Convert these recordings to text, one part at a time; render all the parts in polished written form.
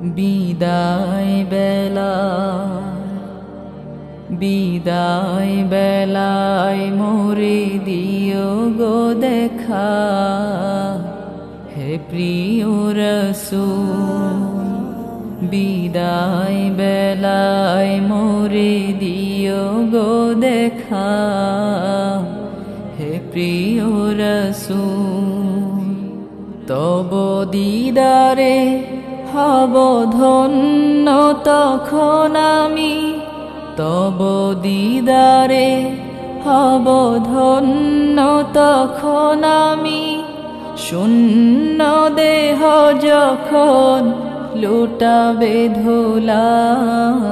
বিদায় বেলায় মোরে দিও গো দেখা, হে প্রিয় রসূল। বিদায় বেলায় মোরে দিও গো দেখা, হে প্রিয় রসূল। তব দিদারে হব ধন্য তখন আমি, তব দিদারে হব ধন্য তখন আমি। শূন্য দেহ যখন লুটাবে ধুলায়,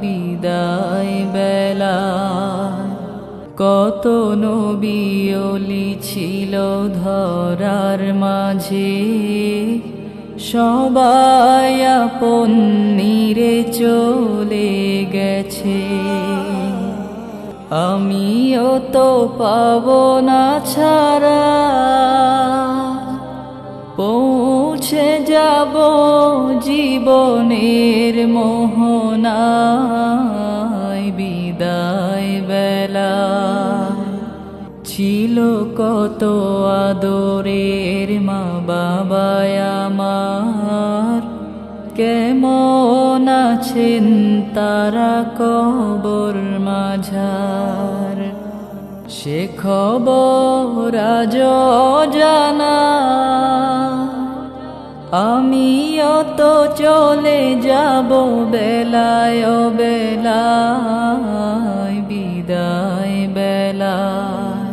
বিদায় বেলায় কত নবী ওলি ছিল ধরার মাঝে, সবাই আপন নিরে চলে গেছে। আমিও তো পাব না ছাড়া, পৌঁছে যাব জীবনের মোহনায়। বিদায় বেলা ছিল কত আদরের মা বাবা আমার, কেমন আছেন তারা কবর মাঝার। সে খবর আজ জানা, আমিও তো চলে যাব বেলায় বেলায়। বিদায় বেলায়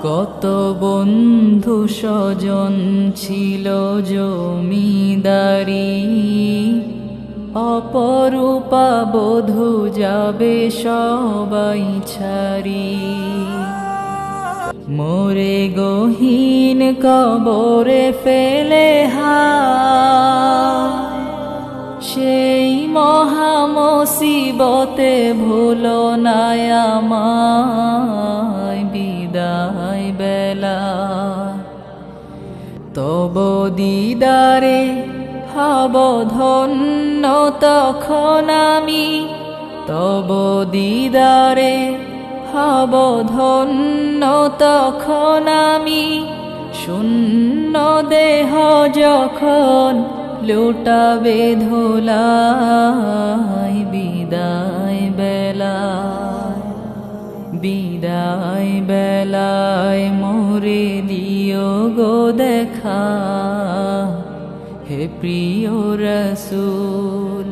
কত বন্ধু স্বজন ছিল জমিদারি, অপরূপা বধূ যাবে সবাই ছাড়ি। মোরে গহীন কবরে ফেলে সেই মহা মুসিবতে ভুলো না আমায়। বিদায় বেলা তব দিদারে হব ধন্য তখন আমি, তব দিদারে হব ধন্য তখন আমি। শূন্য দেহ যখন লুটাবে ধুলায়, বিদায় বেলায় বিদায় বেলায় মোরে দিও গো দেখা, হে প্রিয় রসূল।